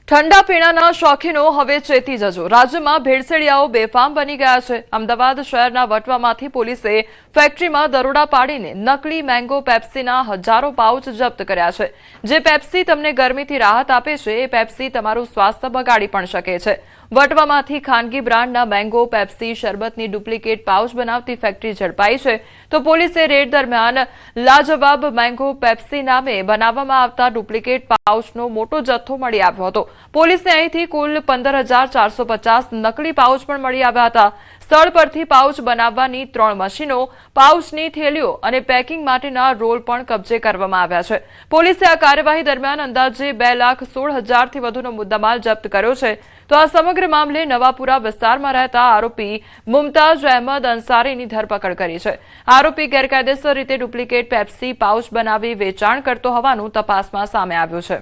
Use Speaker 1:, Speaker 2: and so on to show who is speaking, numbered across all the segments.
Speaker 1: ठंडा पीणाના શોખીનો હવે ચેતી જજો। રાજ્યમાં ભેળસેળિયાઓ બેફામ બની ગયા છે। અમદાવાદ શહેરના વટવામાંથી પોલીસે ફેક્ટરીમાં દરોડા પાડીને નકલી મેંગો પેપ્સીના હજારો પાઉચ જપ્ત કર્યા છે। જે પેપ્સી તમને ગરમીથી રાહત આપે છે એ પેપ્સી તમારું સ્વાસ્થ્ય બગાડી પણ શકે છે। વટવામાંથી ખાનગી બ્રાન્ડના મેંગો પેપ્સી શરબતની ડુપ્લિકેટ પાઉચ બનાવતી ફેક્ટરી ઝડપાઈ છે। તો પોલીસે રેડ દરમિયાન લાજવાબ મેંગો પેપ્સી નામે બનાવવામાં આવતા ડુપ્લિકેટ પાઉચનો મોટો જથ્થો મળી આવ્યો હતો। પોલીસને અહીંથી કુલ 15,450 નકલી પાઉચ પણ મળી આવ્યા હતા। સ્થળ પરથી પાઉચ બનાવવાની 3 મશીનો, પાઉચની થેલીઓ અને પેકિંગ માટેના રોલ પણ કબજે કરવામાં આવ્યા છે। પોલીસે આ કાર્યવાહી દરમિયાન અંદાજે 2,16,000થી વધુનો મુદ્દામાલ જપ્ત કર્યો છે। તો આ સમગ્ર મામલે નવાપુરા વિસ્તારમાં રહેતા આરોપી મુમતાજ અહેમદ અંસારીની ધરપકડ કરી છે। આરોપી ગેરકાયદેસર રીતે ડુપ્લિકેટ પેપ્સી પાઉચ બનાવી વેચાણ કરતો હોવાનું તપાસમાં સામે આવ્યું છે।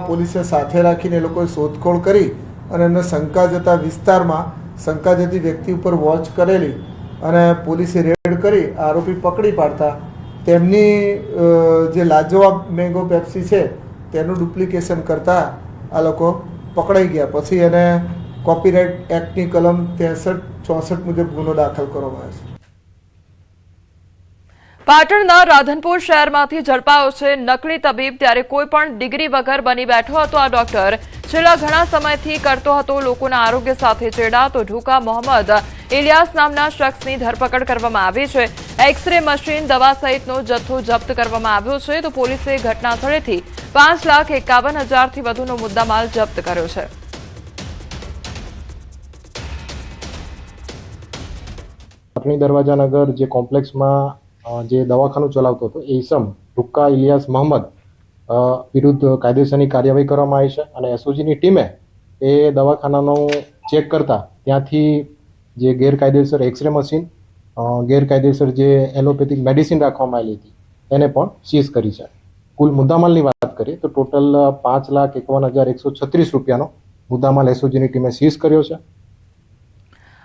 Speaker 2: પોલીસે સાથે રાખીને લોકોએ શોધખોળ કરી અને એમને શંકા જતા વિસ્તારમાં શંકા જતી વ્યક્તિ ઉપર વોચ કરેલી અને પોલીસે રેડ કરી આરોપી પકડી પાડતા તેમની જે લાજવાબ મેંગો પેપ્સી છે તેનું ડુપ્લિકેશન કરતા આ લોકો પકડાઈ ગયા। પછી એને કોપીરાઇટ એક્ટની કલમ 63-64 મુજબ ગુનો દાખલ કરવામાં આવ્યો છે।
Speaker 1: પાટણના રાધનપુર શહેરમાંથી ઝડપાયો છે નકલી તબીબ। ત્યારે કોઈ પણ ડિગ્રી વગર બની બેઠો હતો આ ડોક્ટર। છેલ્લા ઘણા સમયથી કરતો હતો લોકોના આરોગ્ય સાથે ચેડા। તો ઢુકા મોહમ્મદ ઇલિયાસ નામના શખ્સની ધરપકડ કરવામાં આવી છે। એક્સરે મશીન, દવા સહિતનો જથ્થો જપ્ત કરવામાં આવ્યો છે। તો પોલીસે ઘટના સ્થળેથી 5,51,000થી વધુનો મુદ્દામાલ જપ્ત કર્યો છે।
Speaker 3: પાટણી દરવાજા નગર જે કોમ્પ્લેક્સમાં જે દવાખાનું ચલાવતો હતો એ ઇસમ ઢુક્કા ઇલિયાસ મોહમ્મદ વિરુદ્ધ કાયદેસરની કાર્યવાહી કરવામાં આવી છે। અને એસઓજીની ટીમે એ દવાખાનાનું ચેક કરતા ત્યાંથી જે ગેરકાયદેસર એક્સરે મશીન, ગેરકાયદેસર જે એલોપેથિક મેડિસિન રાખવામાં આવેલી હતી એને પણ સીઝ કરી છે। કુલ મુદ્દામાલની વાત કરીએ તો ટોટલ 5,51,136 રૂપિયાનો મુદ્દામાલ એસઓજીની ટીમે સીઝ કર્યો છે।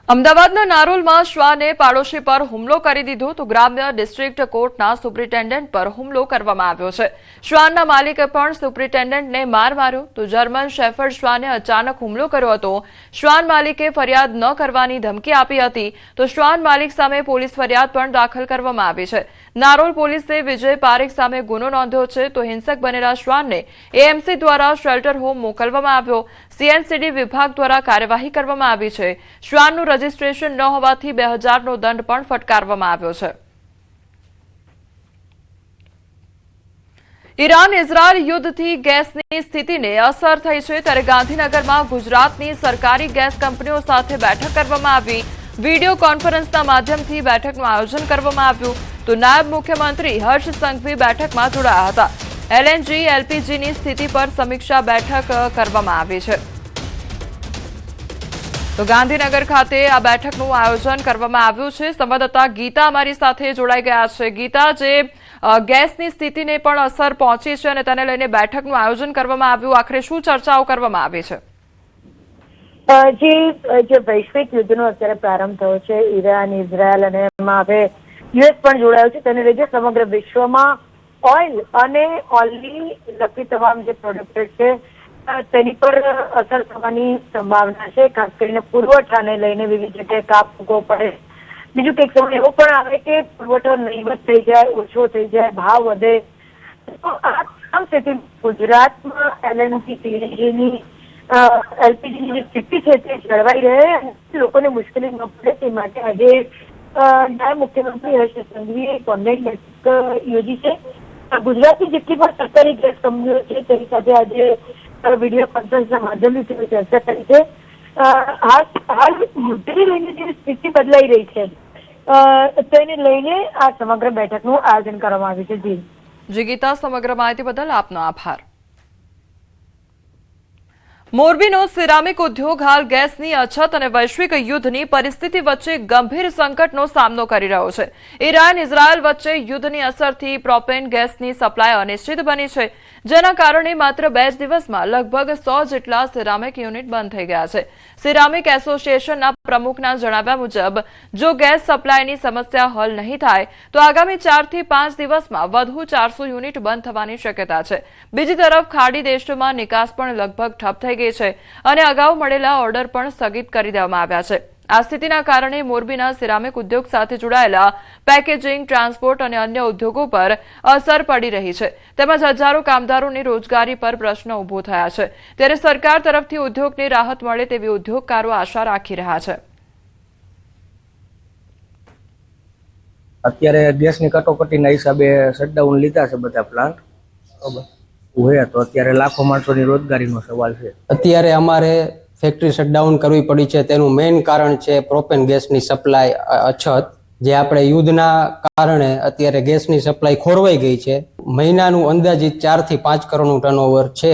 Speaker 1: અમદાવાદના નારોલમાં શ્વાને પાડોશી પર હુમલો કરી દીધો। તો ગ્રામ્ય ડિસ્ટ્રિક્ટ કોર્ટના સુપ્રિન્ટેન્ડન્ટ પર હુમલો કરવામાં આવ્યો છે। શ્વાનના માલિકે પણ સુપ્રિન્ટેન્ડન્ટને માર માર્યો। તો જર્મન શેફર્ડ શ્વાને અચાનક હુમલો કર્યો હતો। શ્વાન માલિકે ફરિયાદ ન કરવાની ધમકી આપી હતી। તો શ્વાન માલિક સામે પોલીસ ફરિયાદ પણ દાખલ કરવામાં આવી છે। નારોલ પોલીસે વિજય પારેખ સામે ગુનો નોંધ્યો છે। તો હિંસક બનેલા શ્વાનને એએમસી દ્વારા શેલ્ટર હોમ મોકલવામાં આવ્યો। સીએનસીડી વિભાગ દ્વારા કાર્યવાહી કરવામાં આવી છે। શ્વાનનું રજીસ્ટ્રેશન ન હોવાથી 2,000નો દંડ પણ ફટકારવામાં આવ્યો છે। ઈરાન ઇઝરાયલ યુદ્ધથી ગેસની સ્થિતિને અસર થઈ છે। ત્યારે ગાંધીનગરમાં ગુજરાતની સરકારી ગેસ કંપનીઓ સાથે બેઠક કરવામાં આવી। વિડીયો કોન્ફરન્સના માધ્યમથી બેઠકનું આયોજન કરવામાં આવ્યું। તો નાયબ મુખ્યમંત્રી હર્ષ સંઘવી બેઠકમાં જોડાયા હતા। એલએનજી, એલપીજીની સ્થિતિ પર સમીક્ષા બેઠક કરવામાં આવી છે। તો ગાંધીનગર ખાતે આ બેઠકનું આયોજન કરવામાં આવ્યું છે। સંવાદદાતા ગીતા અમારી સાથે જોડાઈ ગયા છે। ગીતા, જે ગેસની સ્થિતિને પણ અસર પહોંચી છે અને તેને લઈને બેઠકનું આયોજન કરવામાં આવ્યું, આખરે શું ચર્ચાઓ કરવામાં આવી છે?
Speaker 4: જે વૈશ્વિક યુદ્ધનો અત્યારે પ્રારંભ થયો છે, ઈરાન, ઇઝરાયલ અને એમાં હવે યુએસ પણ જોડાયો છે, તેને લીધે સમગ્ર વિશ્વમાં ઓઇલ અને ઓઇલની લગતી તમામ જે પ્રોડક્ટ છે તેની પર અસર થવાની સંભાવના છે। ખાસ કરીને પુરવઠાને લઈને વિવિધ જગ્યાએ કાપ મૂકવો પડે। બીજું કંઈક સમય એવો પણ આવે કે પુરવઠો નહીવત થઈ જાય, ઓછો થઈ જાય, ભાવ વધે। તો આ તમામ સ્થિતિ ગુજરાતમાં એલએનજી, સીએનજીની, એલપીજીની જે સ્થિતિ છે તે જળવાઈ રહે અને લોકોને મુશ્કેલી ન પડે તે માટે આજે નાયબ મુખ્યમંત્રી હર્ષ સંઘવીએ ઓનલાઈન બેઠક યોજી છે। ગુજરાતની જેટલી પણ સરકારી ગેસ કંપનીઓ છે તેની સાથે આજે વિડીયો કોન્ફરન્સના માધ્યમથી ચર્ચા કરી છે। હાલ યુદ્ધને લઈને જે સ્થિતિ બદલાઈ રહી છે તેને લઈને આ સમગ્ર બેઠકનું આયોજન કરવામાં આવ્યું છે।
Speaker 1: જી ગીતા, સમગ્ર માહિતી બદલ આપનો આભાર। મોરબીનો સિરામિક ઉદ્યોગ હાલ ગેસની અછત અને વૈશ્વિક યુદ્ધની પરિસ્થિતિ વચ્ચે ગંભીર સંકટનો સામનો કરી રહ્યો છે। ઈરાન ઇઝરાયલ વચ્ચે યુદ્ધની અસરથી પ્રોપેન ગેસની સપ્લાય અનિશ્ચિત બની છે। જેના કારણે માત્ર 2 જ દિવસમાં લગભગ 100 જેટલા સિરામિક યુનિટ બંધ થઈ ગયા છે. સિરામિક એસોસિએશનના પ્રમુખના જણાવ્યા મુજબ જો ગેસ સપ્લાયની સમસ્યા હલ નહીં થાય તો આગામી 4 થી 5 દિવસમાં વધુ 400 યુનિટ બંધ થવાની શક્યતા છે. બીજી તરફ ખાડી દેશોમાં નિકાસ પણ લગભગ ઠપ થઈ ગઈ છે અને અગાઉ મળેલા ઓર્ડર પણ સ્થગિત કરી દેવામાં આવ્યા છે. આ સ્થિતિના કારણે મોરબીના સિરામિક ઉદ્યોગ સાથે જોડાયેલા પેકેજિંગ, ટ્રાન્સપોર્ટ અને અન્ય ઉદ્યોગો પર અસર પડી રહી છે તેમજ હજારો કામદારોની રોજગારી પર પ્રશ્ન ઉભો થયા છે. ત્યારે સરકાર તરફથી ઉદ્યોગને રાહત મળે તેવી ઉદ્યોગકારો આશા રાખી રહ્યા છે.
Speaker 5: અત્યારે ગેસની કટોકટીના હિસાબે શટડાઉન લીધા છે બધા પ્લાન્ટ, બરાબર, તો અત્યારે લાખો માણસોની રોજગારીનો સવાલ છે.
Speaker 6: અત્યારે અમારે ફેક્ટરી શટડાઉન કરવી પડી છે. તેનું મેઇન કારણ છે પ્રોપેન ગેસની સપ્લાય અછત, જે આપણે યુદ્ધના કારણે અત્યારે ગેસની સપ્લાય ખોરવાઈ ગઈ છે. મહિનાનું અંદાજિત 4 થી 5 કરોડનું ટર્નઓવર છે,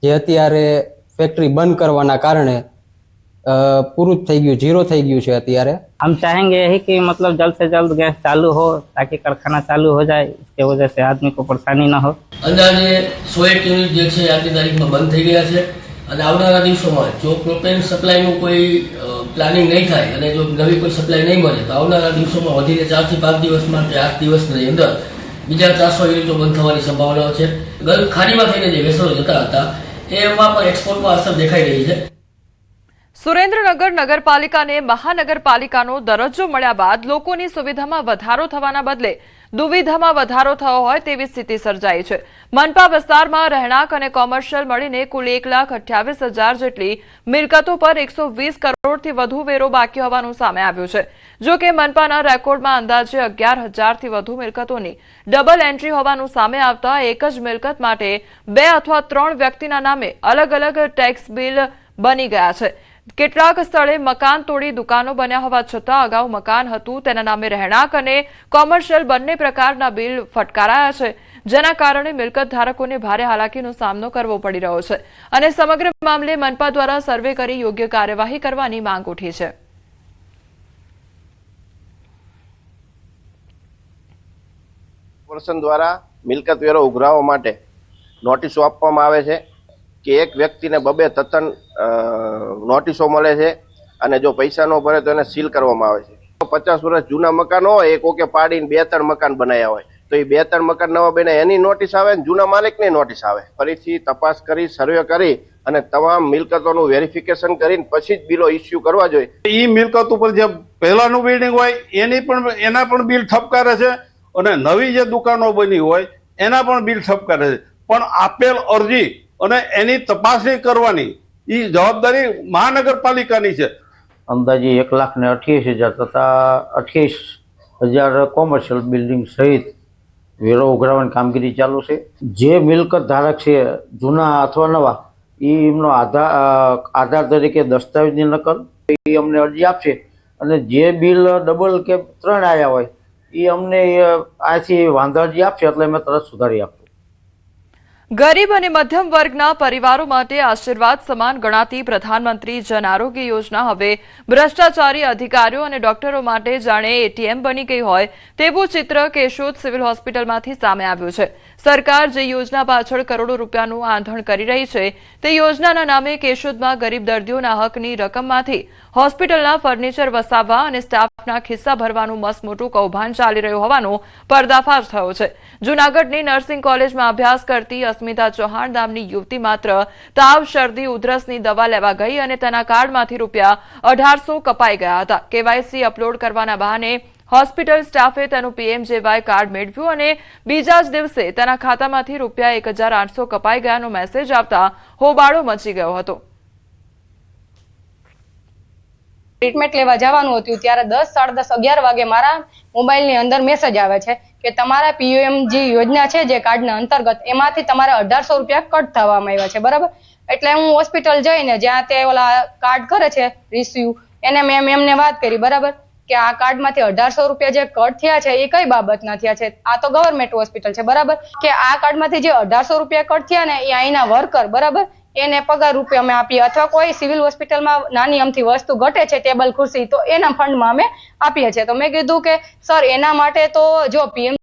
Speaker 6: જે અત્યારે ફેક્ટરી બંધ કરવાના કારણે पूरा થઈ ગયું, जीरो થઈ ગયું છે અત્યારે.
Speaker 7: हम चाहेंगे यही कि मतलब जल्द से जल्द गैस चालू हो ताकि कारखाना चालू हो जाए, इसके वजह से आदमी को परेशानी न हो.
Speaker 8: अंदाजे 101 યુનિટ જે છે આજની તારીખમાં બંધ થઈ ગયા છે અને આવનારા દિવસોમાં જો પ્રોપેન સપ્લાયનું કોઈ પ્લાનિંગ નહીં થાય અને જો નવી કોઈ સપ્લાય નહીં મળે તો આવનારા દિવસોમાં વધીને 4 થી 5 દિવસમાં કે 8 દિવસની અંદર બીજા 400 યુનિટો બંધ થવાની સંભાવનાઓ છે. ગલ્ફ ખાડીમાં થઈને જે વેસલો જતા હતા એમાં પણ એક્સપોર્ટમાં અસર દેખાઈ રહી છે.
Speaker 1: સુરેન્દ્રનગર નગરપાલિકાને મહાનગરપાલિકાનો દરજ્જો મળ્યા બાદ લોકોની સુવિધામાં વધારો થવાના બદલે દુવિધામાં વધારો થયો હોય તેવી સ્થિતિ સર્જાઈ છે. મનપા વિસ્તારમાં રહેણાંક અને કોમર્શિયલ મળીને કુલ 1,28,000 જેટલી મિલકતો પર 120 કરોડથી વધુ વેરો બાકી હોવાનું સામે આવ્યું છે. જો કે મનપાના રેકોર્ડમાં અંદાજે 11,000થી વધુ મિલકતોની ડબલ એન્ટ્રી હોવાનું સામે આવતા એક જ મિલકત માટે 2 અથવા 3 વ્યક્તિના નામે અલગ અલગ ટેક્સ બિલ બની ગયા છે. કેટલાક સ્થળે મકાન તોડી દુકાનો બન્યા હોવા છતાં અગાઉ મકાન હતું તેના નામે રહેણાંક અને કોમર્શિયલ બંને પ્રકારના બિલ ફટકારાયા છે, જેના કારણે મિલકત ધારકોને ભારે હાલાકીનો સામનો કરવો પડી રહ્યો છે અને સમગ્ર મામલે મનપા દ્વારા સર્વે કરી યોગ્ય કાર્યવાહી કરવાની માંગ ઉઠી છે.
Speaker 9: કોર્પોરેશન દ્વારા મિલકત વેરો ઉઘરાવવા માટે નોટિસો આપવામાં આવે છે કે એક વ્યક્તિને 2 તત્તન નોટિસો મળે છે અને જો પૈસા ન ભરે તો એને સીલ કરવામાં આવે છે. 50 વર્ષ જૂના મકાન હોય, એક ઓકે પાડીને 2-3 મકાન બનાવ્યા હોય તો એ 2-3 મકાન નવા બને એની નોટિસ આવે ને જૂના માલિકની નોટિસ આવે. ફરીથી તપાસ કરી, સર્વે કરી અને તમામ મિલકતોનું વેરિફિકેશન કરીને પછી જ બિલો ઇસ્યુ કરવા જોઈએ.
Speaker 10: એ મિલકત ઉપર જે પહેલાનું બિલ્ડિંગ હોય એના પણ બિલ ઠપકારે છે અને નવી જે દુકાનો બની હોય એના પણ બિલ ઠપકારે છે. પણ આપેલ અરજી અને એની તપાસણી કરવાની એ જવાબદારી મહાનગરપાલિકાની છે.
Speaker 11: અંદાજે 1,88,000 તથા 28,000 કોમર્શિયલ બિલ્ડિંગ સહિત વેરો ઉઘરાવવાની કામગીરી ચાલુ છે. જે મિલકત ધારક છે જૂના અથવા નવા, એમનો આધાર તરીકે દસ્તાવેજની નકલ એ અમને અરજી આપશે અને જે બિલ ડબલ કે 3 આવ્યા હોય એ અમને આથી વાંધો અરજી આપશે એટલે અમે તરત સુધારી આપશું.
Speaker 1: ગરીબ અને મધ્યમ વર્ગના પરિવારો માટે આશીર્વાદ સમાન ગણાતી પ્રધાનમંત્રી જન આરોગ્ય યોજના હવે ભ્રષ્ટાચારી અધિકારીઓ અને ડોક્ટરો માટે જાણે એટીએમ બની ગઈ હોય તેવું ચિત્ર કેશોદ સિવિલ હોસ્પિટલમાંથી સામે આવ્યું છે. સરકાર જે યોજના પાછળ કરોડો રૂપિયાનું આંધણ કરી રહી છે તે યોજનાના નામે કેશોદમાં ગરીબ દર્દીઓના હકની રકમમાંથી હોસ્પિટલના ફર્નિચર વસાવવા અને સ્ટાફના ખિસ્સા ભરવાનું મસમોટું કૌભાંડ ચાલી રહ્યું હોવાનો પર્દાફાશ થયો છે. જૂનાગઢની નર્સિંગ કોલેજમાં અભ્યાસ કરતી અસ્મિતા ચૌહાણ નામની યુવતી માત્ર તાવ, શરદી, ઉધરસની દવા લેવા ગઈ અને તેના કાર્ડમાંથી રૂપિયા 1,800 કપાઈ ગયા હતા. કેવાયસી અપલોડ કરવાના બહાને હોસ્પિટલ સ્ટાફે તેનું પીએમજેવાય કાર્ડ મેળવ્યું અને બીજા જ દિવસે તેના ખાતામાંથી રૂપિયા 1,800 કપાઈ ગયાનો મેસેજ આવતા હોબાળો મચી ગયો હતો.
Speaker 12: ટ્રીટમેન્ટ લેવા જવાનું હતું ત્યારે 10, 10:30, 11 વાગે મારા મોબાઈલની અંદર મેસેજ આવે છે કે તમારા પીએમજી યોજના છે જે કાર્ડના અંતર્ગત એમાંથી તમારે 1,800 રૂપિયા કટ થવામાં આવ્યા છે, બરાબર. એટલે હું હોસ્પિટલ જઈને જ્યાં તે ઓલા કાર્ડ કરે છે રિસીવ એને મેં એમને વાત કરી, બરાબર, કે આ કાર્ડમાંથી 1,800 રૂપિયા જે કટ થયા છે એ કઈ બાબતના થયા છે, આ તો ગવર્મેન્ટ હોસ્પિટલ છે, બરાબર, કે આ કાર્ડમાંથી જે 1,800 રૂપિયા કટ થયા ને એ અહીંના વર્કર, બરાબર, એને પગાર રૂપિયા અમે આપીએ અથવા કોઈ સિવિલ હોસ્પિટલમાં નાની અમથી વસ્તુ ઘટે છે, ટેબલ ખુરશી, તો એના ફંડમાં અમે આપીએ છીએ. તો મેં કીધું કે સર એના માટે તો જો પીએમ